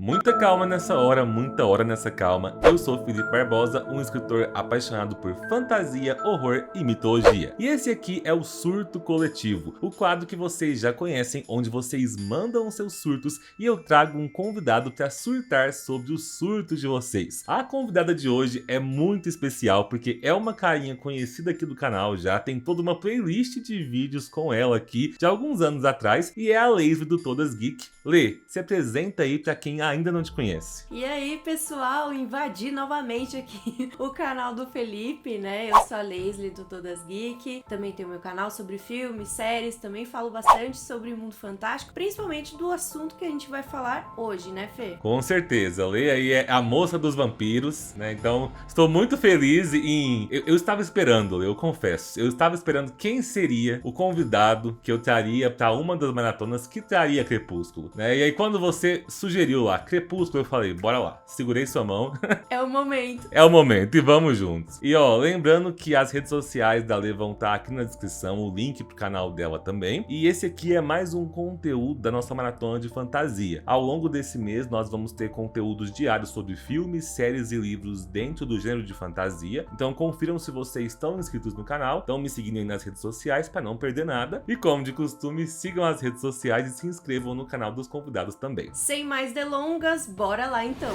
Muita calma nessa hora, muita hora nessa calma. Eu sou Felipe Barbosa, um escritor apaixonado por fantasia, horror e mitologia. E esse aqui é o Surto Coletivo, o quadro que vocês já conhecem, onde vocês mandam os seus surtos e eu trago um convidado para surtar sobre os surtos de vocês. A convidada de hoje é muito especial porque é uma carinha conhecida aqui do canal já, tem toda uma playlist de vídeos com ela aqui de alguns anos atrás e é a Lazy do Todas Geek. Lê, se apresenta aí para quem ainda não te conhece. E aí, pessoal, invadi novamente aqui o canal do Felipe, né? Eu sou a Leslie do Todas Geek, também tenho meu canal sobre filmes, séries, também falo bastante sobre o mundo fantástico, principalmente do assunto que a gente vai falar hoje, né, Fê? Com certeza, Lê aí é a moça dos vampiros, né? Então, estou muito feliz em... Eu estava esperando, Lê, eu confesso, eu estava esperando quem seria o convidado que eu traria para uma das maratonas que traria Crepúsculo, né? E aí, quando você sugeriu lá Crepúsculo, eu falei, bora lá, segurei sua mão. É o momento. É o momento e vamos juntos. E ó, lembrando que as redes sociais da Lê vão estar aqui na descrição, o link pro canal dela também. E esse aqui é mais um conteúdo da nossa maratona de fantasia. Ao longo desse mês nós vamos ter conteúdos diários sobre filmes, séries e livros dentro do gênero de fantasia. Então confiram se vocês estão inscritos no canal, estão me seguindo aí nas redes sociais para não perder nada. E como de costume, sigam as redes sociais e se inscrevam no canal dos convidados também. Sem mais delongas, bora lá então.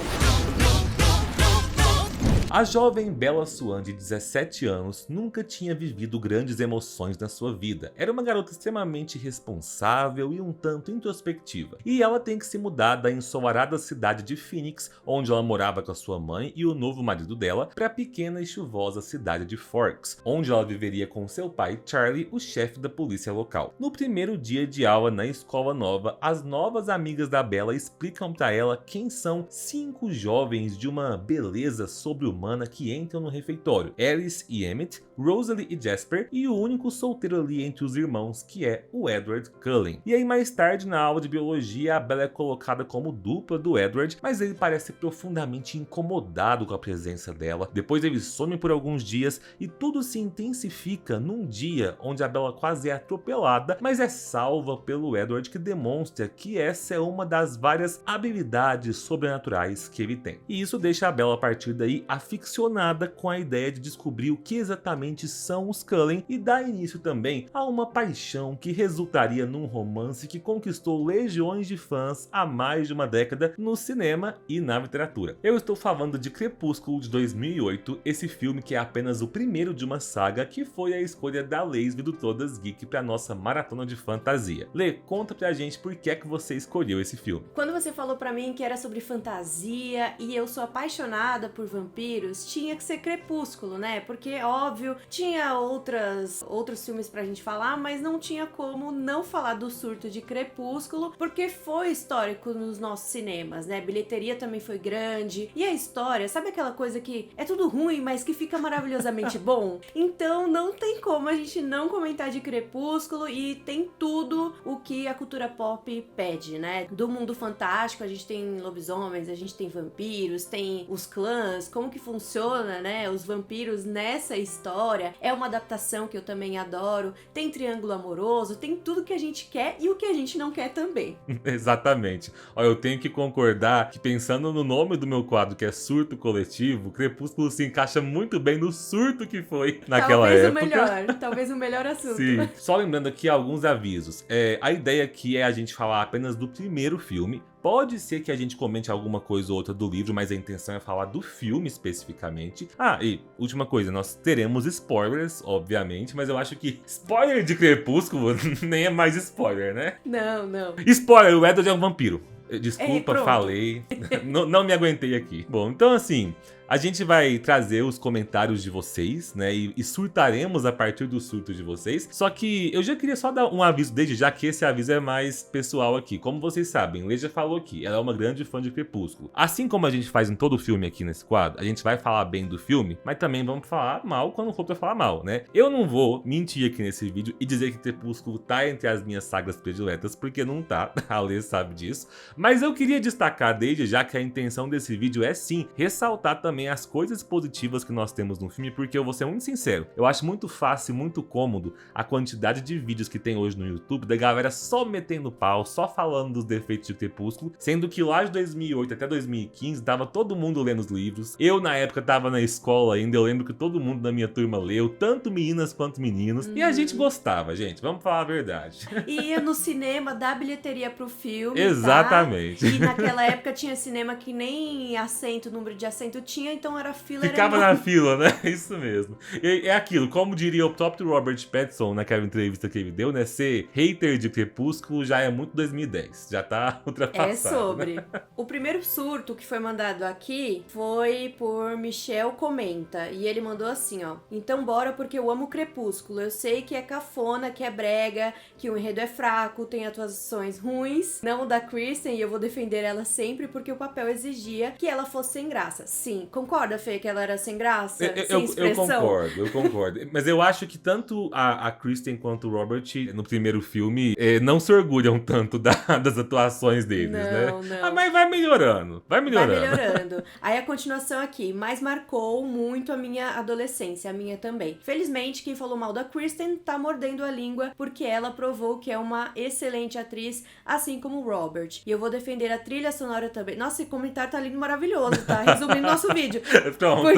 A jovem Bella Swan, de 17 anos, nunca tinha vivido grandes emoções na sua vida. Era uma garota extremamente responsável e um tanto introspectiva. E ela tem que se mudar da ensolarada cidade de Phoenix, onde ela morava com a sua mãe e o novo marido dela, para a pequena e chuvosa cidade de Forks, onde ela viveria com seu pai Charlie, o chefe da polícia local. No primeiro dia de aula na escola nova, as novas amigas da Bella explicam para ela quem são 5 jovens de uma beleza sobre-humana que entram no refeitório: Alice e Emmett, Rosalie e Jasper, e o único solteiro ali entre os irmãos, que é o Edward Cullen. E aí mais tarde na aula de biologia, a Bella é colocada como dupla do Edward, mas ele parece profundamente incomodado com a presença dela. Depois ele some por alguns dias e tudo se intensifica num dia onde a Bella quase é atropelada, mas é salva pelo Edward, que demonstra que essa é uma das várias habilidades sobrenaturais que ele tem. E isso deixa a Bella a partir daí aficionada com a ideia de descobrir o que exatamente são os Cullen e dá início também a uma paixão que resultaria num romance que conquistou legiões de fãs há mais de uma década no cinema e na literatura. Eu estou falando de Crepúsculo de 2008, esse filme que é apenas o primeiro de uma saga que foi a escolha da Lazy do Todas Geek para nossa maratona de fantasia. Lê, conta pra gente por que é que você escolheu esse filme. Quando você falou pra mim que era sobre fantasia e eu sou apaixonada por vampiros, tinha que ser Crepúsculo, né? Porque, óbvio, tinha outros filmes pra gente falar, mas não tinha como não falar do surto de Crepúsculo, porque foi histórico nos nossos cinemas, né? A bilheteria também foi grande. E a história, sabe aquela coisa que é tudo ruim, mas que fica maravilhosamente bom? Então, não tem como a gente não comentar de Crepúsculo e tem tudo o que a cultura pop pede, né? Do mundo fantástico, a gente tem lobisomens, a gente tem vampiros, tem os clãs, como que funciona, né? Os vampiros nessa história. É uma adaptação que eu também adoro. Tem triângulo amoroso, tem tudo que a gente quer e o que a gente não quer também. Exatamente. Ó, eu tenho que concordar que, pensando no nome do meu quadro, que é Surto Coletivo, Crepúsculo se encaixa muito bem no surto que foi naquela época. Talvez o melhor assunto. Sim. Só lembrando aqui alguns avisos. A ideia aqui é a gente falar apenas do primeiro filme. Pode ser que a gente comente alguma coisa ou outra do livro, mas a intenção é falar do filme especificamente. Ah, e última coisa, nós teremos spoilers, obviamente, mas eu acho que spoiler de Crepúsculo nem é mais spoiler, né? Não. Spoiler, o Edward é um vampiro. Desculpa, Ei, falei. Não me aguentei aqui. Bom, então assim, a gente vai trazer os comentários de vocês, né? E surtaremos a partir do surto de vocês. Só que eu já queria só dar um aviso desde já, que esse aviso é mais pessoal aqui. Como vocês sabem, Lê já falou aqui, ela é uma grande fã de Crepúsculo. Assim como a gente faz em todo filme aqui nesse quadro, a gente vai falar bem do filme, mas também vamos falar mal quando for pra falar mal, né? Eu não vou mentir aqui nesse vídeo e dizer que Crepúsculo tá entre as minhas sagas prediletas, porque não tá, a Lê sabe disso. Mas eu queria destacar desde já que a intenção desse vídeo é sim ressaltar também também as coisas positivas que nós temos no filme, porque eu vou ser muito sincero, eu acho muito fácil, muito cômodo a quantidade de vídeos que tem hoje no YouTube da galera só metendo pau, só falando dos defeitos de Crepúsculo, sendo que lá de 2008 até 2015 tava todo mundo lendo os livros. Eu na época tava na escola ainda, eu lembro que todo mundo da minha turma leu, tanto meninas quanto meninos, e a gente gostava, gente, vamos falar a verdade. E ia no cinema dar bilheteria pro filme, Exatamente. Tá? E naquela época tinha cinema que nem assento, número de assento tinha, então era fila. Ficava na fila, né? Isso mesmo. E é aquilo, como diria o próprio Robert Pattinson naquela entrevista que ele deu, né? Ser hater de Crepúsculo já é muito 2010, já tá ultrapassado. É sobre. Né? O primeiro surto que foi mandado aqui foi por Michel Comenta, e ele mandou assim, ó: então bora porque eu amo Crepúsculo, eu sei que é cafona, que é brega, que o enredo é fraco, tem atuações ruins, não da Kristen, e eu vou defender ela sempre porque o papel exigia que ela fosse sem graça. Sim, concorda, Fê, que ela era sem graça? Sem expressão? Eu concordo. Mas eu acho que tanto a Kristen quanto o Robert, no primeiro filme, não se orgulham tanto das atuações deles, né? Não. Ah, mas vai melhorando. Vai melhorando. Aí a continuação aqui, mas marcou muito a minha adolescência, a minha também. Felizmente, quem falou mal da Kristen tá mordendo a língua, porque ela provou que é uma excelente atriz, assim como o Robert. E eu vou defender a trilha sonora também. Nossa, esse comentário tá lindo e maravilhoso, tá? Resumindo nosso vídeo. Pronto.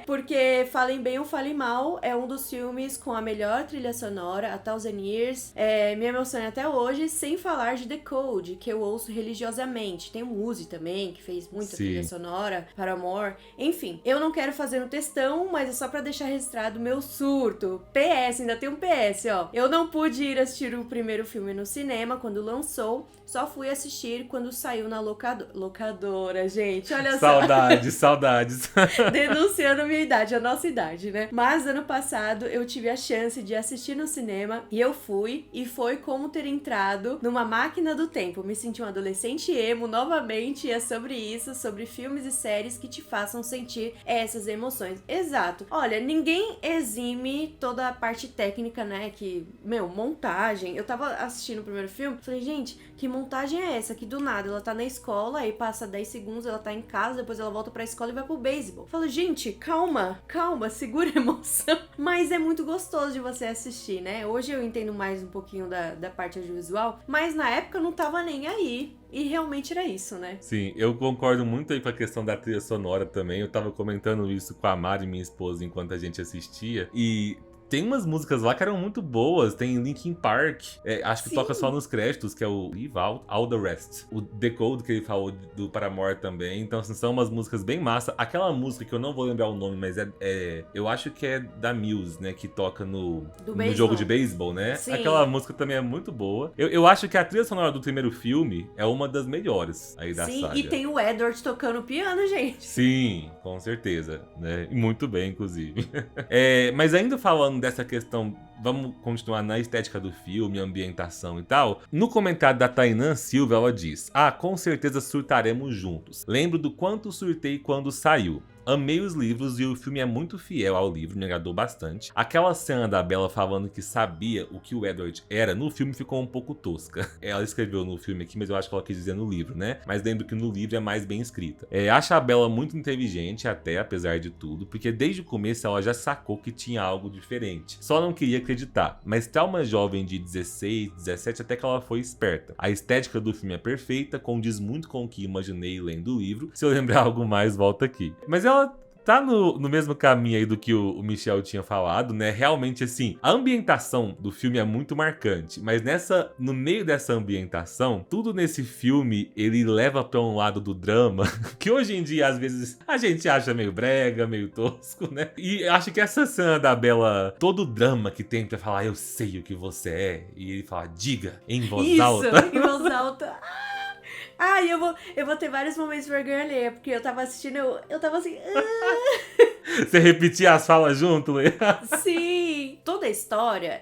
Porque Falem Bem ou Falem Mal é um dos filmes com a melhor trilha sonora, A Thousand Years. Me emociona até hoje, sem falar de The Code, que eu ouço religiosamente. Tem o Muzi também, que fez muita trilha sonora, Paramore. Enfim, eu não quero fazer um textão, mas é só pra deixar registrado o meu surto. PS, ainda tem um PS, ó. Eu não pude ir assistir o primeiro filme no cinema quando lançou, só fui assistir quando saiu na locadora, gente. Olha só. Saudades. Denunciando a minha idade, a nossa idade, né? Mas ano passado eu tive a chance de assistir no cinema e eu fui, e foi como ter entrado numa máquina do tempo. Me senti um adolescente emo novamente, e é sobre isso, sobre filmes e séries que te façam sentir essas emoções. Exato. Olha, ninguém exime toda a parte técnica, né? Que, montagem. Eu tava assistindo o primeiro filme, falei, gente, que montagem é essa? Que do nada ela tá na escola, aí passa 10 segundos, ela tá em casa, depois ela volta pra escola e vai pro beisebol. Falo, gente, calma, segura a emoção. Mas é muito gostoso de você assistir, né? Hoje eu entendo mais um pouquinho da parte audiovisual, mas na época eu não tava nem aí. E realmente era isso, né? Sim, eu concordo muito aí com a questão da trilha sonora também. Eu tava comentando isso com a Mari, minha esposa, enquanto a gente assistia. E tem umas músicas lá que eram muito boas. Tem Linkin Park, acho que toca só nos créditos, que é o Leave Out All The Rest. O The Code, que ele falou do Paramore também. Então, assim, são umas músicas bem massa. Aquela música que eu não vou lembrar o nome, mas eu acho que é da Muse, né? Que toca no jogo de beisebol, né? Sim. Aquela música também é muito boa. Eu acho que a trilha sonora do primeiro filme é uma das melhores aí da saga. Sim, e tem o Edward tocando piano, gente. Sim, com certeza, né? E muito bem, inclusive. Mas ainda falando dessa questão, vamos continuar na estética do filme, ambientação e tal. No comentário da Tainan Silva, ela diz: com certeza surtaremos juntos. Lembro do quanto surtei quando saiu. Amei os livros e o filme é muito fiel ao livro, me agradou bastante. Aquela cena da Bella falando que sabia o que o Edward era no filme ficou um pouco tosca. Ela escreveu no filme aqui, mas eu acho que ela quis dizer no livro, né? Mas lembro que no livro é mais bem escrita. Acho a Bella muito inteligente até, apesar de tudo, porque desde o começo ela já sacou que tinha algo diferente. Só não queria acreditar, mas tá uma jovem de 16, 17 até que ela foi esperta. A estética do filme é perfeita, condiz muito com o que imaginei lendo o livro. Se eu lembrar algo mais, volta aqui. Mas ela tá no mesmo caminho aí do que o Michel tinha falado, né? Realmente, assim, a ambientação do filme é muito marcante, mas no meio dessa ambientação, tudo nesse filme, ele leva pra um lado do drama, que hoje em dia, às vezes, a gente acha meio brega, meio tosco, né? E acho que essa cena da Bella, todo o drama que tem pra falar, eu sei o que você é, e ele fala, diga, em voz alta. Isso, em voz alta. Eu vou ter vários momentos de vergonha alheia, porque eu tava assistindo, eu tava assim... Você repetia as falas junto, Lê? Sim! Toda a história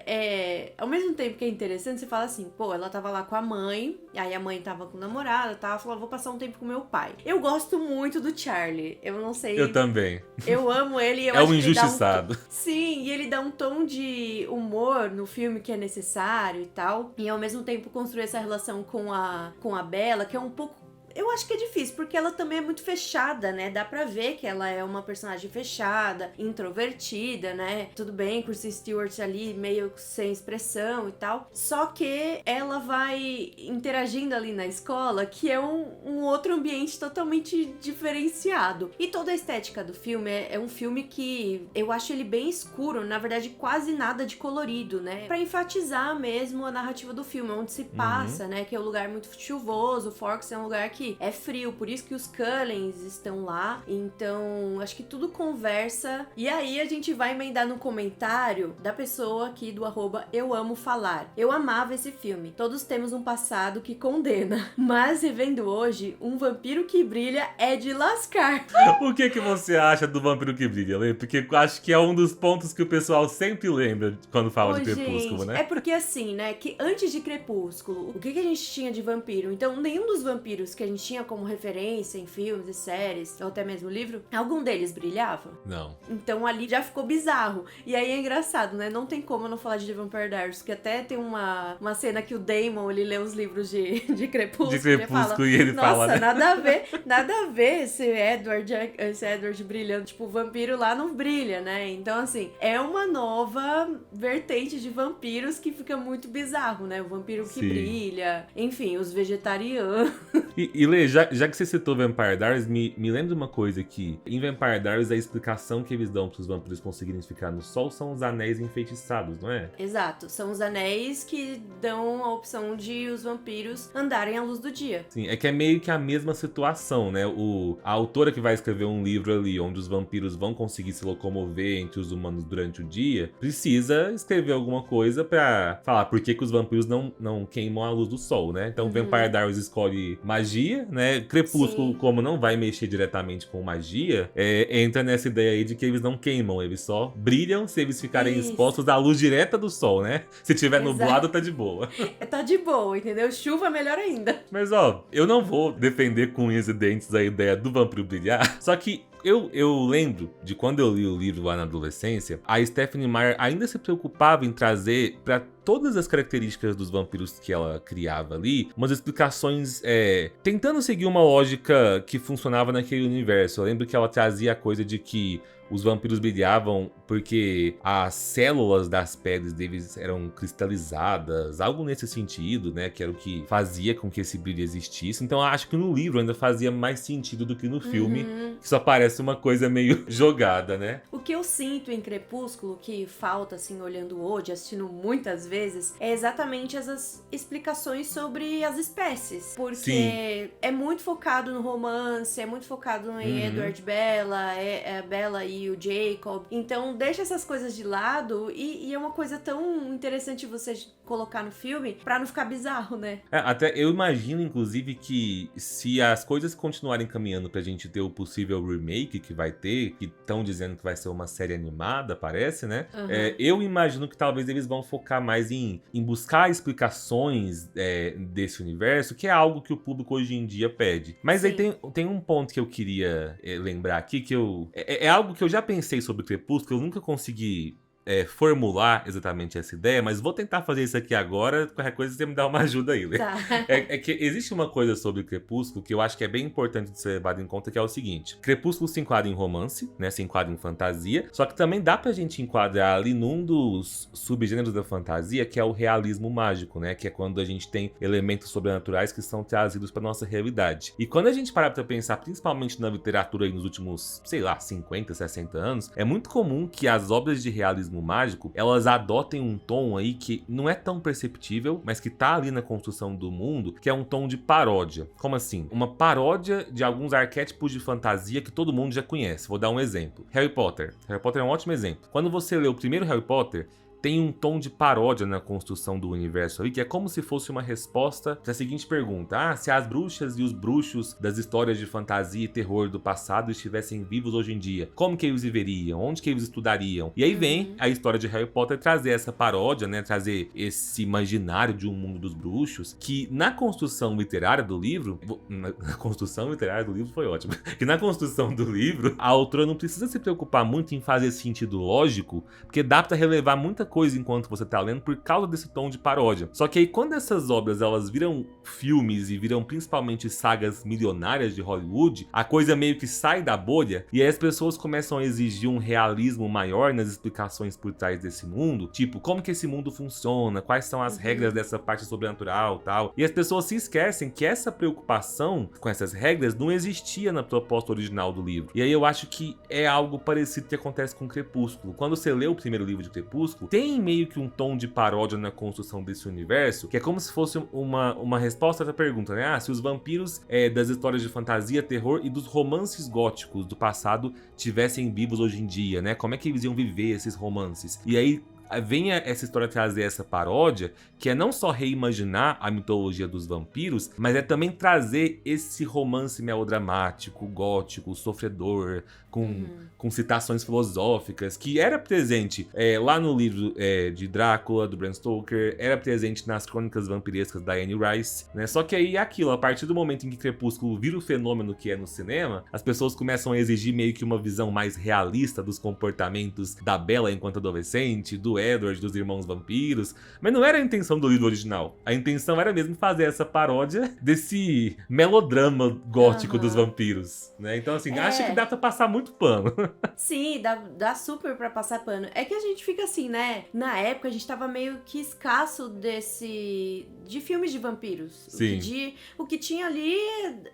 ao mesmo tempo que é interessante, você fala assim, pô, ela tava lá com a mãe, aí a mãe tava com o namorado, falou, vou passar um tempo com meu pai. Eu gosto muito do Charlie, eu não sei... Eu também. Eu amo ele. É um injustiçado. Sim, e ele dá um tom de humor no filme que é necessário e tal, e ao mesmo tempo construir essa relação com a Bella, que é um pouco Eu acho que é difícil, porque ela também é muito fechada, né? Dá pra ver que ela é uma personagem fechada, introvertida, né? Tudo bem, Kristen Stewart ali meio sem expressão e tal. Só que ela vai interagindo ali na escola, que é um outro ambiente totalmente diferenciado. E toda a estética do filme é um filme que eu acho ele bem escuro, na verdade quase nada de colorido, né? Pra enfatizar mesmo a narrativa do filme, onde se passa, né? Que é um lugar muito chuvoso, Forks é um lugar que é frio, por isso que os Cullens estão lá. Então, acho que tudo conversa. E aí a gente vai emendar no comentário da pessoa aqui do @euamofalar. Eu amava esse filme. Todos temos um passado que condena, mas revendo hoje, um vampiro que brilha é de lascar. O que você acha do Vampiro que Brilha, Lê? Porque eu acho que é um dos pontos que o pessoal sempre lembra quando fala de Crepúsculo, gente, né? é porque assim, né, que antes de Crepúsculo, o que a gente tinha de vampiro? Então, nenhum dos vampiros que a gente tinha como referência em filmes e séries, ou até mesmo livro, algum deles brilhava? Não. Então ali já ficou bizarro. E aí é engraçado, né? Não tem como eu não falar de The Vampire Diaries, porque até tem uma cena que o Damon, ele lê os livros de Crepúsculo. De Crepúsculo e ele fala, né? Nossa, nada a ver esse Edward brilhando. Tipo, o vampiro lá não brilha, né? Então, assim, é uma nova vertente de vampiros que fica muito bizarro, né? O vampiro que brilha, enfim, os vegetarianos. E Lê, já que você citou Vampire Diaries, me lembra uma coisa que em Vampire Diaries a explicação que eles dão para os vampiros conseguirem ficar no sol são os anéis enfeitiçados, não é? Exato, são os anéis que dão a opção de os vampiros andarem à luz do dia. Sim, é que é meio que a mesma situação, né? A autora que vai escrever um livro ali onde os vampiros vão conseguir se locomover entre os humanos durante o dia, precisa escrever alguma coisa pra falar por que os vampiros não queimam a luz do sol, né? Então Vampire Diaries escolhe magia, né? Crepúsculo, como não vai mexer diretamente com magia, entra nessa ideia aí de que eles não queimam, eles só brilham se eles ficarem expostos à luz direta do sol, né? Se tiver nublado, tá de boa. Tá de boa, entendeu? Chuva melhor ainda. Mas ó, eu não vou defender com unhas e dentes a ideia do vampiro brilhar, só que eu lembro de quando eu li o livro lá na adolescência, a Stephenie Meyer ainda se preocupava em trazer pra todas as características dos vampiros que ela criava ali, umas explicações tentando seguir uma lógica que funcionava naquele universo. Eu lembro que ela trazia a coisa de que os vampiros brilhavam porque as células das peles deles eram cristalizadas, algo nesse sentido, né? Que era o que fazia com que esse brilho existisse. Então eu acho que no livro ainda fazia mais sentido do que no filme, que só parece uma coisa meio jogada, né? O que eu sinto em Crepúsculo, que falta, assim, olhando hoje, assistindo muitas vezes, é exatamente essas explicações sobre as espécies. Porque é muito focado no romance, é muito focado em Edward e Bella, a Bella e o Jacob. Então deixa essas coisas de lado e é uma coisa tão interessante você colocar no filme pra não ficar bizarro, né? Até eu imagino, inclusive, que se as coisas continuarem caminhando pra gente ter o possível remake que vai ter, que estão dizendo que vai ser uma série animada, parece, né? Eu imagino que talvez eles vão focar mais em buscar explicações desse universo, que é algo que o público hoje em dia pede. Mas aí tem um ponto que eu queria lembrar aqui, que é algo que eu já pensei sobre Crepúsculo, eu nunca consegui formular exatamente essa ideia, mas vou tentar fazer isso aqui agora, qualquer coisa você me dá uma ajuda aí, né? Tá. É que existe uma coisa sobre Crepúsculo que eu acho que é bem importante de ser levado em conta, que é o seguinte: Crepúsculo se enquadra em romance, né? Se enquadra em fantasia, só que também dá pra gente enquadrar ali num dos subgêneros da fantasia, que é o realismo mágico, né? Que é quando a gente tem elementos sobrenaturais que são trazidos pra nossa realidade. E quando a gente parar pra pensar, principalmente na literatura aí nos últimos, sei lá, 50, 60 anos, é muito comum que as obras de realismo mágico, elas adotem um tom aí que não é tão perceptível, mas que tá ali na construção do mundo, que é um tom de paródia. Como assim? Uma paródia de alguns arquétipos de fantasia que todo mundo já conhece. Vou dar um exemplo. Harry Potter. Harry Potter é um ótimo exemplo. Quando você lê o primeiro Harry Potter, tem um tom de paródia na construção do universo ali, que é como se fosse uma resposta para a seguinte pergunta: se as bruxas e os bruxos das histórias de fantasia e terror do passado estivessem vivos hoje em dia, como que eles viveriam? Onde que eles estudariam? E aí vem a história de Harry Potter trazer essa paródia, né? Trazer esse imaginário de um mundo dos bruxos, que na construção literária do livro... Na construção literária do livro foi ótimo. Que na construção do livro, a autora não precisa se preocupar muito em fazer sentido lógico, porque dá para relevar muita coisa enquanto você tá lendo por causa desse tom de paródia. Só que aí quando essas obras elas viram filmes e viram principalmente sagas milionárias de Hollywood, a coisa meio que sai da bolha e aí as pessoas começam a exigir um realismo maior nas explicações por trás desse mundo, tipo, como que esse mundo funciona, quais são as regras dessa parte sobrenatural e tal. E as pessoas se esquecem que essa preocupação com essas regras não existia na proposta original do livro. E aí eu acho que é algo parecido que acontece com Crepúsculo. Quando você lê o primeiro livro de Crepúsculo, tem meio que um tom de paródia na construção desse universo, que é como se fosse uma resposta a essa pergunta, né? Se os vampiros das histórias de fantasia, terror e dos romances góticos do passado tivessem vivos hoje em dia, né? Como é que eles iam viver esses romances? E aí vem essa história trazer essa paródia, que é não só reimaginar a mitologia dos vampiros, mas é também trazer esse romance melodramático, gótico, sofredor, com citações filosóficas, que era presente lá no livro de Drácula, do Bram Stoker, era presente nas crônicas vampirescas da Anne Rice, né? Só que aí é aquilo, a partir do momento em que Crepúsculo vira o fenômeno que é no cinema, as pessoas começam a exigir meio que uma visão mais realista dos comportamentos da Bella enquanto adolescente, do Edward, dos irmãos vampiros, mas não era a intenção do livro original. A intenção era mesmo fazer essa paródia desse melodrama gótico dos vampiros, né? Então assim, acho que dá pra passar muito pano. Sim, dá super pra passar pano. É que a gente fica assim, né? Na época a gente tava meio que escasso de filmes de vampiros. Sim. O que tinha ali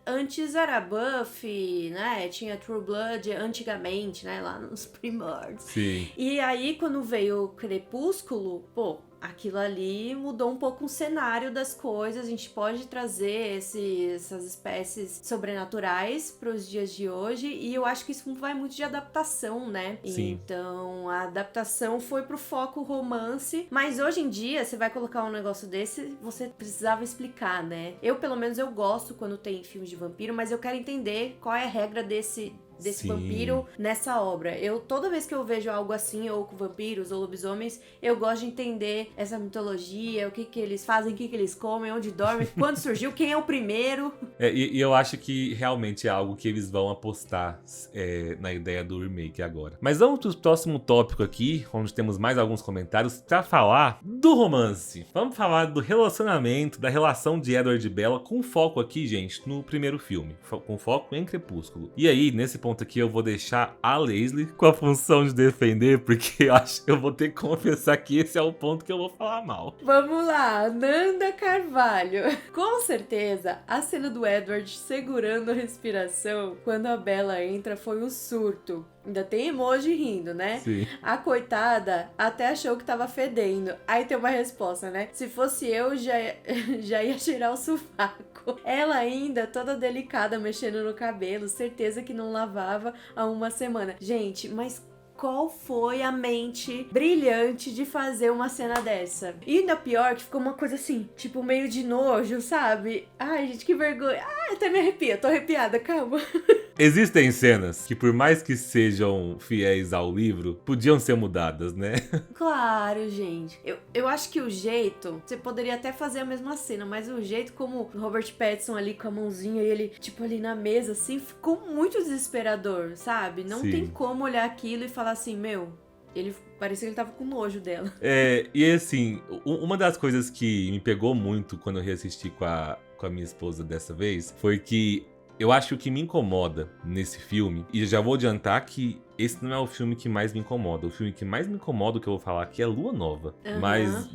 antes era Buffy, né? Tinha True Blood antigamente, né? Lá nos primórdios. Sim. E aí quando veio Crepúsculo, pô, aquilo ali mudou um pouco o cenário das coisas. A gente pode trazer essas espécies sobrenaturais para os dias de hoje, e eu acho que isso vai muito de adaptação, né? Sim. Então a adaptação foi pro foco romance, mas hoje em dia você vai colocar um negócio desse, você precisava explicar, né? Eu, pelo menos, eu gosto quando tem filmes de vampiro, mas eu quero entender qual é a regra desse Sim. vampiro nessa obra. Toda vez que eu vejo algo assim, ou com vampiros ou lobisomens, eu gosto de entender essa mitologia, o que eles fazem, o que eles comem, onde dormem, quando surgiu, quem é o primeiro. E eu acho que realmente é algo que eles vão apostar na ideia do remake agora. Mas vamos pro próximo tópico aqui, onde temos mais alguns comentários, pra falar do romance. Vamos falar do relacionamento, da relação de Edward e Bella, com foco aqui, gente, no primeiro filme, com foco em Crepúsculo. E aí, nesse ponto aqui, eu vou deixar a Leslie com a função de defender, porque eu acho que eu vou ter que confessar que esse é o ponto que eu vou falar mal. Vamos lá, Nanda Carvalho. Com certeza, a cena do Edward segurando a respiração quando a Bella entra foi um surto. Ainda tem emoji rindo, né? Sim. A coitada até achou que tava fedendo. Aí tem uma resposta, né? Se fosse eu, já ia tirar o sovaco. Ela ainda toda delicada, mexendo no cabelo. Certeza que não lavava há uma semana. Gente, mas qual foi a mente brilhante de fazer uma cena dessa? E ainda pior que ficou uma coisa assim, tipo meio de nojo, sabe? Ai, gente, que vergonha. Ai, até me arrepia, tô arrepiada, calma. Existem cenas que, por mais que sejam fiéis ao livro, podiam ser mudadas, né? Claro, gente. Eu acho que o jeito, você poderia até fazer a mesma cena, mas o jeito como o Robert Pattinson ali com a mãozinha e ele, tipo, ali na mesa, assim, ficou muito desesperador, sabe? Não Sim. tem como olhar aquilo e falar assim, meu, ele parecia que ele tava com nojo dela. E assim, uma das coisas que me pegou muito quando eu reassisti com a minha esposa dessa vez, foi que eu acho que o que me incomoda nesse filme, e já vou adiantar que esse não é o filme que mais me incomoda. O filme que mais me incomoda, o que eu vou falar aqui, é Lua Nova. Mas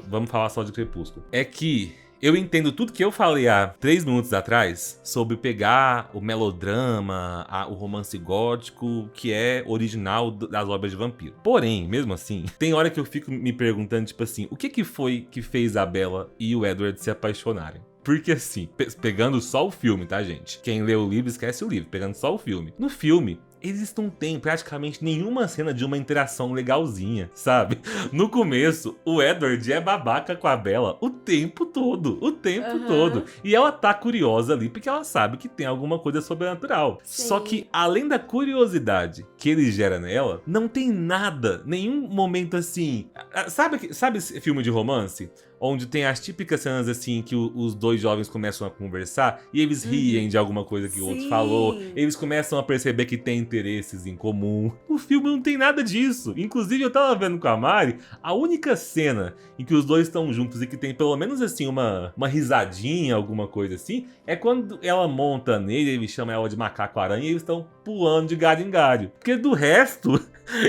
vamos falar só de Crepúsculo. É que eu entendo tudo que eu falei há 3 minutos atrás sobre pegar o melodrama, o romance gótico, que é original das obras de vampiro. Porém, mesmo assim, tem hora que eu fico me perguntando, tipo assim, o que foi que fez a Bella e o Edward se apaixonarem? Porque assim, pegando só o filme, tá, gente? Quem lê o livro, esquece o livro. Pegando só o filme. No filme, eles não têm praticamente nenhuma cena de uma interação legalzinha, sabe? No começo, o Edward é babaca com a Bella o tempo todo. O tempo todo. E ela tá curiosa ali porque ela sabe que tem alguma coisa sobrenatural. Sim. Só que, além da curiosidade que ele gera nela, não tem nada, nenhum momento assim... Sabe esse filme de romance? Onde tem as típicas cenas assim que os dois jovens começam a conversar e eles riem de alguma coisa que o outro falou. Eles começam a perceber que tem interesses em comum. O filme não tem nada disso. Inclusive, eu tava vendo com a Mari, a única cena em que os dois estão juntos e que tem pelo menos assim uma risadinha, alguma coisa assim, é quando ela monta nele, ele chama ela de macaco-aranha e eles estão pulando de galho em galho. Porque do resto,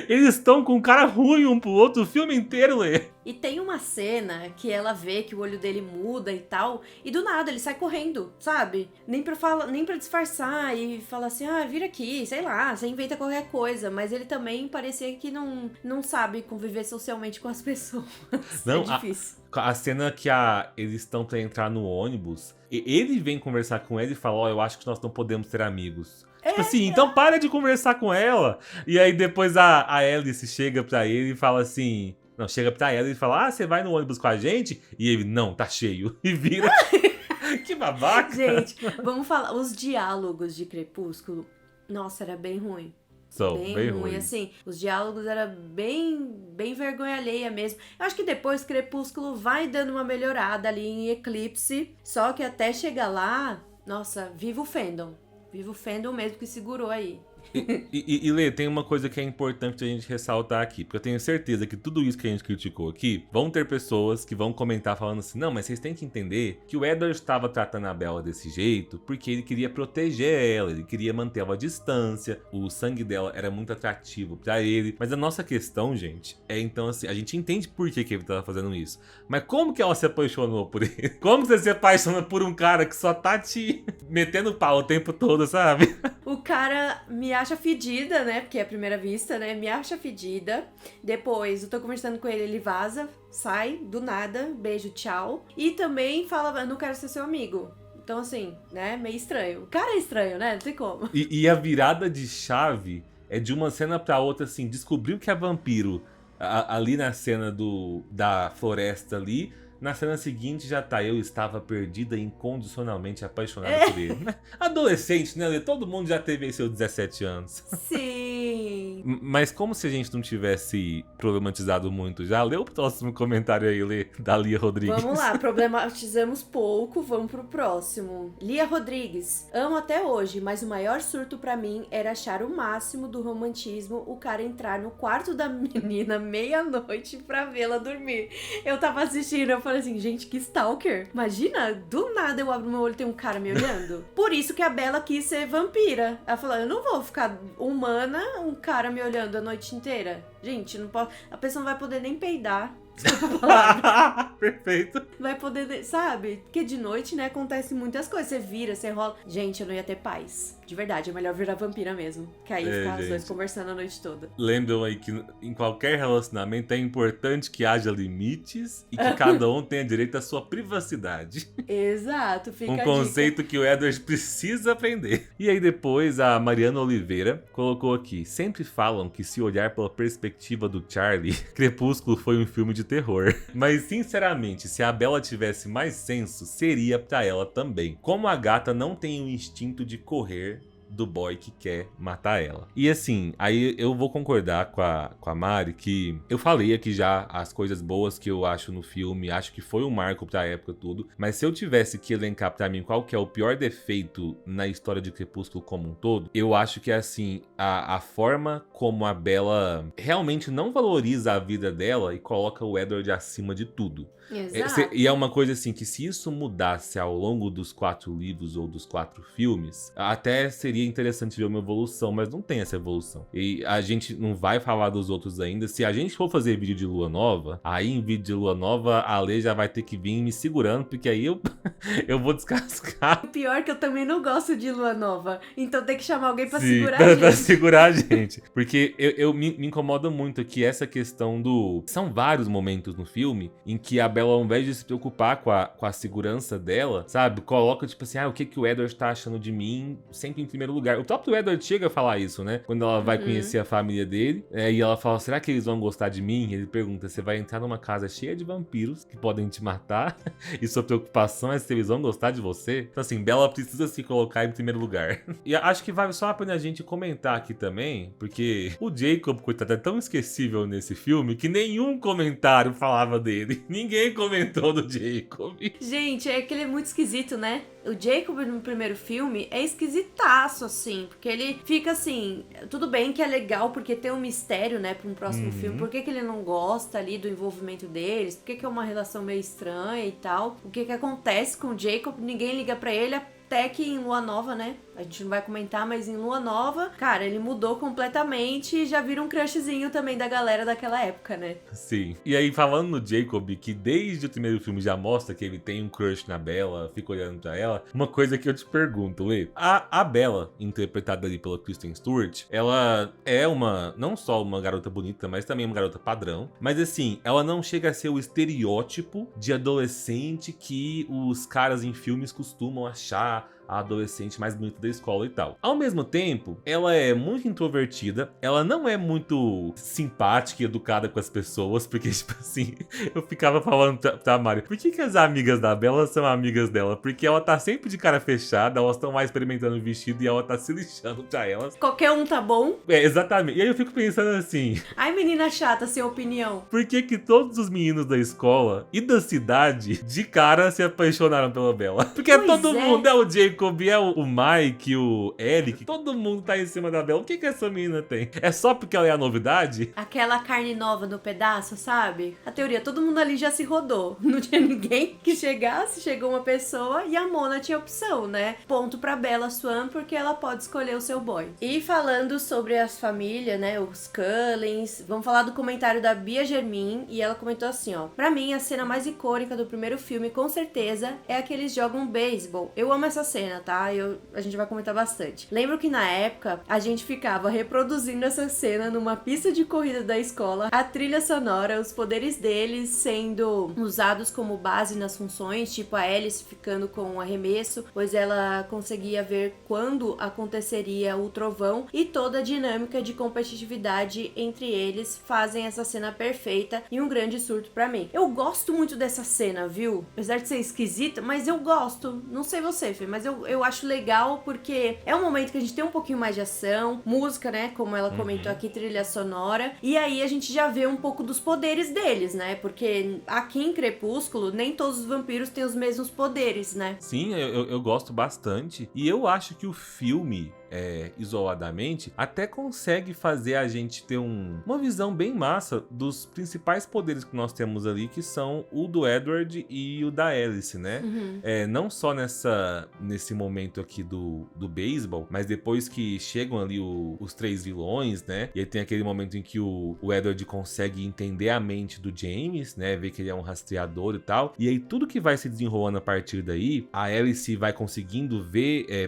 eles estão com cara ruim um pro outro o filme inteiro, Lê. E tem uma cena que ela vê que o olho dele muda e tal, e do nada ele sai correndo, sabe? Nem pra disfarçar e falar assim, vira aqui, sei lá, você inventa qualquer coisa. Mas ele também parecia que não sabe conviver socialmente com as pessoas. Não, é difícil. A cena que eles estão pra entrar no ônibus, ele vem conversar com ele e fala, eu acho que nós não podemos ser amigos. Tipo assim, então para de conversar com ela. E aí depois a Alice chega pra ele e fala assim... Não, chega pra ela e fala, você vai no ônibus com a gente? E ele, não, tá cheio. E vira. Que babaca. Gente, vamos falar. Os diálogos de Crepúsculo, nossa, era bem ruim. São bem ruim. Assim, os diálogos eram bem vergonha alheia mesmo. Eu acho que depois Crepúsculo vai dando uma melhorada ali em Eclipse. Só que até chegar lá, nossa, viva o fandom. Viva o fandom mesmo que segurou aí. E Lê, tem uma coisa que é importante a gente ressaltar aqui, porque eu tenho certeza que tudo isso que a gente criticou aqui, vão ter pessoas que vão comentar falando assim, não, mas vocês têm que entender que o Edward estava tratando a Bella desse jeito porque ele queria proteger ela, ele queria manter ela à distância, o sangue dela era muito atrativo pra ele, mas a nossa questão, gente, é então assim, a gente entende por que ele tava fazendo isso, mas como que ela se apaixonou por ele? Como que você se apaixona por um cara que só tá te metendo pau o tempo todo, sabe? O cara me acha fedida, né? Porque é a primeira vista, né? Me acha fedida. Depois, eu tô conversando com ele, ele vaza, sai, do nada, beijo, tchau. E também fala, eu não quero ser seu amigo. Então, assim, né? Meio estranho. O cara é estranho, né? Não tem como. E a virada de chave é de uma cena pra outra, assim, descobriu que é vampiro ali na cena da floresta ali. Na cena seguinte já tá, eu estava perdida e incondicionalmente apaixonada por ele. Adolescente, né, Lê? Todo mundo já teve aí seus 17 anos. Sim. Mas como se a gente não tivesse problematizado muito já, lê o próximo comentário aí, Lê, da Lia Rodrigues. Vamos lá, problematizamos pouco, vamos pro próximo. Lia Rodrigues. Amo até hoje, mas o maior surto pra mim era achar o máximo do romantismo o cara entrar no quarto da menina meia-noite pra vê-la dormir. Eu tava assistindo, eu falei assim, gente, que stalker. Imagina, do nada eu abro meu olho e tem um cara me olhando. Por isso que a Bella quis ser vampira. Ela falou, eu não vou ficar humana, um cara me olhando a noite inteira. Gente, não pode, a pessoa não vai poder nem peidar. Perfeito. Vai poder, sabe? Porque de noite, né, acontece muitas coisas. Você vira, você rola. Gente, eu não ia ter paz. De verdade, é melhor virar vampira mesmo. Que aí ficar os dois conversando a noite toda. Lembram aí que em qualquer relacionamento é importante que haja limites e que cada um tenha direito à sua privacidade. Exato, fica um conceito que o Edward precisa aprender. E aí depois a Mariana Oliveira colocou aqui, sempre falam que se olhar pela perspectiva do Charlie, Crepúsculo foi um filme de terror. Mas sinceramente, se a Bella tivesse mais senso, seria pra ela também. Como a gata não tem o instinto de correr do boy que quer matar ela. E assim, aí eu vou concordar com a Mari que eu falei aqui já as coisas boas que eu acho no filme, acho que foi um marco pra época tudo, mas se eu tivesse que elencar pra mim qual que é o pior defeito na história de Crepúsculo como um todo, eu acho que é assim, a forma como a Bella realmente não valoriza a vida dela e coloca o Edward acima de tudo. Exato. E é uma coisa assim, que se isso mudasse ao longo dos 4 livros ou dos 4 filmes, até seria interessante ver uma evolução, mas não tem essa evolução. E a gente não vai falar dos outros ainda. Se a gente for fazer vídeo de lua nova, aí em vídeo de lua nova, a Lê já vai ter que vir me segurando, porque aí eu vou descascar. O pior é que eu também não gosto de lua nova, então tem que chamar alguém pra Sim, segurar a gente. pra segurar a gente. Porque eu me incomoda muito que essa questão do... São vários momentos no filme em que a Bella, ao invés de se preocupar com a segurança dela, sabe? Coloca tipo assim, o que o Edward tá achando de mim sempre em primeiro lugar. O próprio Edward chega a falar isso, né? Quando ela vai conhecer a família dele, e ela fala, será que eles vão gostar de mim? Ele pergunta, você vai entrar numa casa cheia de vampiros que podem te matar e sua preocupação é se eles vão gostar de você? Então assim, Bella precisa se colocar em primeiro lugar. E acho que vale só a pena a gente comentar aqui também, porque o Jacob, coitado, é tão esquecível nesse filme que nenhum comentário falava dele. Ninguém comentou do Jacob. Gente, é que ele é muito esquisito, né? o Jacob no primeiro filme é esquisitaço, assim, porque ele fica assim, tudo bem que é legal porque tem um mistério, né, pra um próximo filme, por que ele não gosta ali do envolvimento deles, por que é uma relação meio estranha e tal, o que acontece com o Jacob, ninguém liga pra ele, até que em Lua Nova, né? A gente não vai comentar, mas em Lua Nova, cara, ele mudou completamente e já vira um crushzinho também da galera daquela época, né? Sim. E aí, falando no Jacob, que desde o primeiro filme já mostra que ele tem um crush na Bella, fica olhando pra ela, uma coisa que eu te pergunto, Lê. A Bella, interpretada ali pela Kristen Stewart, ela é não só uma garota bonita, mas também uma garota padrão. Mas assim, ela não chega a ser o estereótipo de adolescente que os caras em filmes costumam achar a adolescente mais bonita da escola e tal. Ao mesmo tempo, ela é muito introvertida, ela não é muito simpática e educada com as pessoas, porque, tipo assim, eu ficava falando pra Mari, por que as amigas da Bella são amigas dela? Porque ela tá sempre de cara fechada, elas estão lá experimentando o vestido e ela tá se lixando pra elas. Qualquer um tá bom? É, exatamente. E aí eu fico pensando assim... Ai, menina chata, sem opinião. Por que todos os meninos da escola e da cidade, de cara, se apaixonaram pela Bella? Porque todo mundo é o Jacob, é o Mike, o Eric, todo mundo tá em cima da Bella. O que essa menina tem? É só porque ela é a novidade? Aquela carne nova no pedaço, sabe? A teoria, todo mundo ali já se rodou. Não tinha ninguém que chegasse, chegou uma pessoa e a Mona tinha opção, né? Ponto pra Bella Swan, porque ela pode escolher o seu boy. E falando sobre as famílias, né? Os Cullens, vamos falar do comentário da Bia Germin, e ela comentou assim, ó. Pra mim, a cena mais icônica do primeiro filme, com certeza, é que eles jogam beisebol. Eu amo essa cena, tá? A gente vai comentar bastante. Lembro que na época, a gente ficava reproduzindo essa cena numa pista de corrida da escola, a trilha sonora, os poderes deles sendo usados como base nas funções, tipo a Alice ficando com um arremesso, pois ela conseguia ver quando aconteceria o trovão, e toda a dinâmica de competitividade entre eles fazem essa cena perfeita e um grande surto pra mim. Eu gosto muito dessa cena, viu? Apesar de ser esquisita, mas eu gosto. Não sei você, Fê, mas eu acho legal porque é um momento que a gente tem um pouquinho mais de ação, música, né, como ela comentou aqui, trilha sonora, e aí a gente já vê um pouco dos poderes deles, né, porque aqui em Crepúsculo nem todos os vampiros têm os mesmos poderes, né. Sim, eu gosto bastante, e eu acho que o filme... isoladamente, até consegue fazer a gente ter uma visão bem massa dos principais poderes que nós temos ali, que são o do Edward e o da Alice, né? Não só nesse momento aqui do beisebol, mas depois que chegam ali os três vilões, né? E aí tem aquele momento em que o Edward consegue entender a mente do James, né? Ver que ele é um rastreador e tal. E aí tudo que vai se desenrolando a partir daí, a Alice vai conseguindo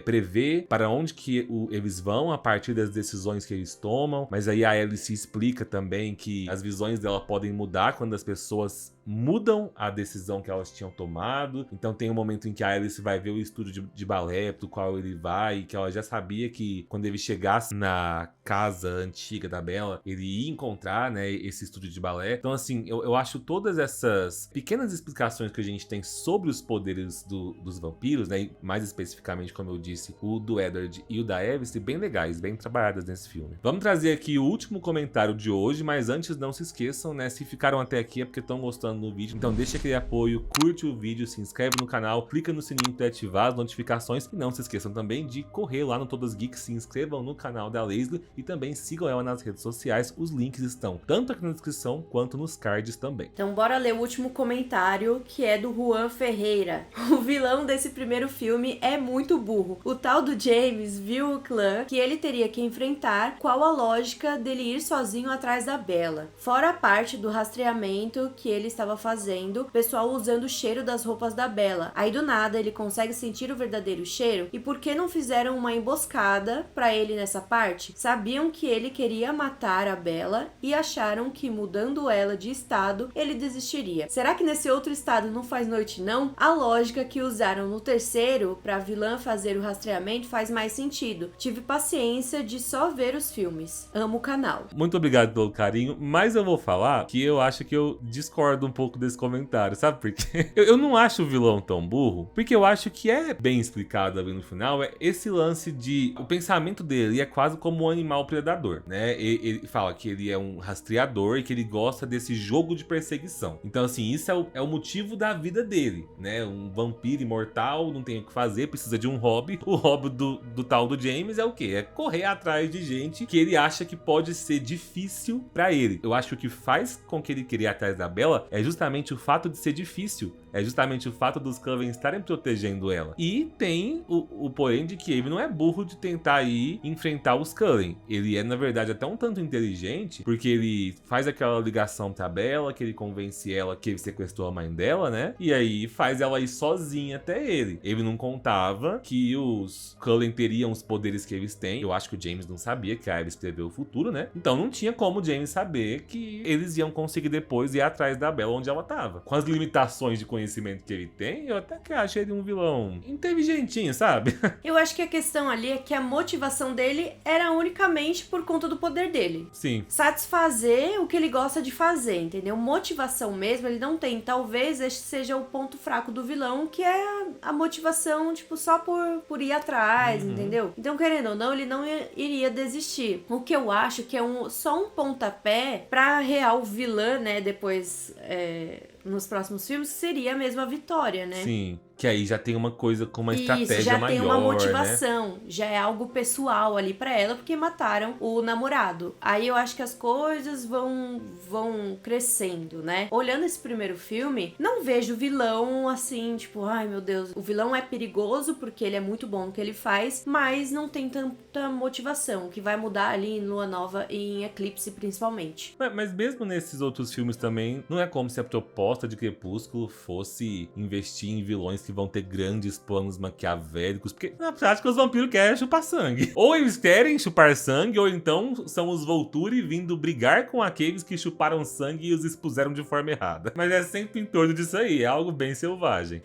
prever para onde que eles vão a partir das decisões que eles tomam, mas aí a Alice explica também que as visões dela podem mudar quando as pessoas mudam a decisão que elas tinham tomado. Então tem um momento em que a Alice vai ver o estúdio de balé do qual ele vai, e que ela já sabia que quando ele chegasse na casa antiga da Bella, ele ia encontrar, né, esse estúdio de balé. Então assim, eu acho todas essas pequenas explicações que a gente tem sobre os poderes dos vampiros, né, e mais especificamente, como eu disse, o do Edward e o da Alice, bem legais, bem trabalhadas nesse filme. Vamos trazer aqui o último comentário de hoje, mas antes não se esqueçam, né, se ficaram até aqui é porque estão gostando no vídeo, então deixa aquele apoio, curte o vídeo, se inscreve no canal, clica no sininho para ativar as notificações, e não se esqueçam também de correr lá no Todas Geeks, se inscrevam no canal da Leslie e também sigam ela nas redes sociais, os links estão tanto aqui na descrição quanto nos cards também. Então bora ler o último comentário, que é do Juan Ferreira. O vilão desse primeiro filme é muito burro. O tal do James viu o clã que ele teria que enfrentar, qual a lógica dele ir sozinho atrás da Bella. Fora a parte do rastreamento que ele estava fazendo, pessoal usando o cheiro das roupas da Bella. Aí do nada ele consegue sentir o verdadeiro cheiro. E por que não fizeram uma emboscada pra ele nessa parte? Sabiam que ele queria matar a Bella e acharam que mudando ela de estado, ele desistiria. Será que nesse outro estado não faz noite não? A lógica que usaram no terceiro pra vilã fazer o rastreamento faz mais sentido. Tive paciência de só ver os filmes. Amo o canal. Muito obrigado pelo carinho, mas eu vou falar que eu acho que eu discordo um pouco desse comentário, sabe por quê? Eu não acho o vilão tão burro, porque eu acho que é bem explicado ali no final, é esse lance de... O pensamento dele é quase como um animal predador, né? Ele fala que ele é um rastreador e que ele gosta desse jogo de perseguição. Então, assim, isso é o motivo da vida dele, né? Um vampiro imortal, não tem o que fazer, precisa de um hobby. O hobby do tal do James é o quê? É correr atrás de gente que ele acha que pode ser difícil pra ele. Eu acho que o que faz com que ele querer ir atrás da Bella é justamente o fato de ser difícil. É justamente o fato dos Cullen estarem protegendo ela. E tem o porém de que ele não é burro de tentar ir enfrentar os Cullen. Ele é, na verdade, até um tanto inteligente, porque ele faz aquela ligação pra Bella, que ele convence ela que ele sequestrou a mãe dela, né? E aí faz ela ir sozinha até ele. Ele não contava que os Cullen teriam os poderes que eles têm. Eu acho que o James não sabia que a Abby escreveu o futuro, né? Então não tinha como o James saber que eles iam conseguir depois ir atrás da Bella onde ela tava. Com as limitações de conhecimento que ele tem, eu até que acho ele um vilão inteligentinho, sabe? Eu acho que a questão ali é que a motivação dele era unicamente por conta do poder dele. Sim. Satisfazer o que ele gosta de fazer, entendeu? Motivação mesmo ele não tem. Talvez este seja o ponto fraco do vilão, que é a motivação, tipo, só por ir atrás, entendeu? Então, querendo ou não, ele não iria desistir. O que eu acho que é só um pontapé pra real vilã, né, depois, nos próximos filmes, seria a mesma vitória, né? Sim. Que aí já tem uma coisa com uma estratégia já maior, tem uma motivação, né? já é algo pessoal ali pra ela, porque mataram o namorado. Aí eu acho que as coisas vão crescendo, né? Olhando esse primeiro filme, não vejo vilão assim, tipo, ai meu Deus, o vilão é perigoso porque ele é muito bom no que ele faz, mas não tem tanta motivação, que vai mudar ali em Lua Nova e em Eclipse principalmente. Mas mesmo nesses outros filmes também, não é como se a proposta de Crepúsculo fosse investir em vilões que vão ter grandes planos maquiavélicos, porque na prática os vampiros querem chupar sangue. Ou eles querem chupar sangue, ou então são os Volturi vindo brigar com aqueles que chuparam sangue e os expuseram de forma errada. Mas é sempre em torno disso aí, é algo bem selvagem.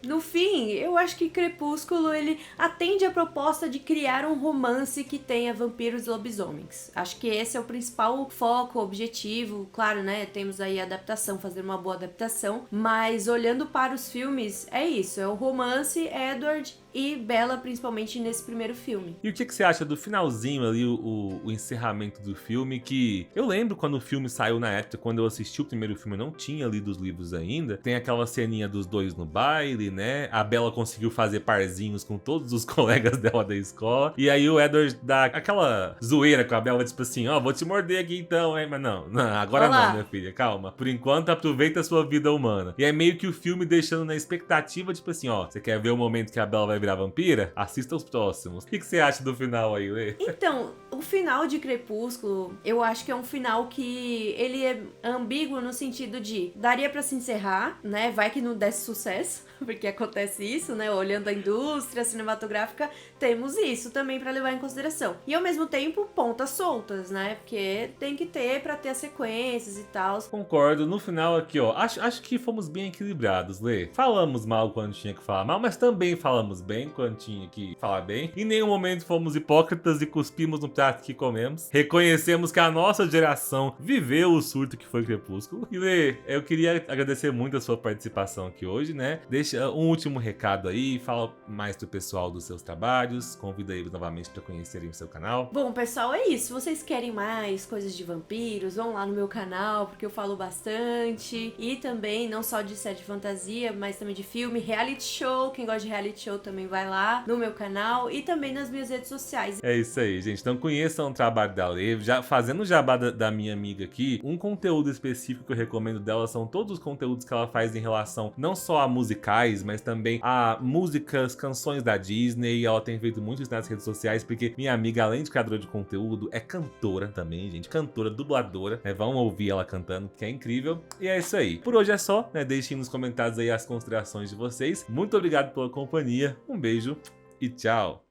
No fim, eu acho que Crepúsculo, ele atende a proposta de criar um romance que tenha vampiros e lobisomens. Acho que esse é o principal foco, objetivo. Claro, né, temos aí a adaptação, fazer uma boa adaptação, mas olhando para os filmes, é isso. É o romance, Edward e Bella, principalmente nesse primeiro filme. E o que você acha do finalzinho ali, o encerramento do filme, que eu lembro quando o filme saiu na época, quando eu assisti o primeiro filme, eu não tinha lido os livros ainda, tem aquela ceninha dos dois no baile, né? A Bella conseguiu fazer parzinhos com todos os colegas dela da escola, e aí o Edward dá aquela zoeira com a Bella, tipo assim, ó, vou te morder aqui então, hein? Mas não, agora Olá. não, minha filha, calma. Por enquanto, aproveita a sua vida humana. E é meio que o filme deixando na expectativa, tipo assim, ó, você quer ver o momento que a Bella vai virar vampira? Assista os próximos. O que você acha do final aí, Lê? Então, o final de Crepúsculo, eu acho que é um final que ele é ambíguo no sentido de daria pra se encerrar, né? Vai que não desse sucesso, porque acontece isso, né? Olhando a indústria cinematográfica, temos isso também pra levar em consideração. E ao mesmo tempo, pontas soltas, né? Porque tem que ter pra ter as sequências e tal. Concordo. No final aqui, ó, acho que fomos bem equilibrados, Lê. Falamos mal quando tinha que falar mal, mas também falamos bem quando tinha que falar bem. Em nenhum momento fomos hipócritas e cuspimos no prato que comemos. Reconhecemos que a nossa geração viveu o surto que foi Crepúsculo. E Lê, eu queria agradecer muito a sua participação aqui hoje, né? Deixa um último recado aí, fala mais pro pessoal dos seus trabalhos, convida eles novamente para conhecerem o seu canal. Bom, pessoal, é isso. Se vocês querem mais coisas de vampiros, vão lá no meu canal, porque eu falo bastante. E também, não só de série de fantasia, mas também de filme, reality show. Quem gosta de reality show também vai lá no meu canal e também nas minhas redes sociais. É isso aí, gente. Então conheçam o trabalho da Lê. Já fazendo o jabá da minha amiga aqui, um conteúdo específico que eu recomendo dela são todos os conteúdos que ela faz em relação não só a musicais, mas também a músicas, canções da Disney. Ela tem feito muito isso nas redes sociais, porque minha amiga, além de criadora de conteúdo, é cantora também, gente. Cantora, dubladora. Vão ouvir ela cantando, que é incrível. E é isso aí. Por hoje é só, né? Deixem nos comentários aí as considerações de vocês. Muito obrigado pela companhia. Um beijo e tchau!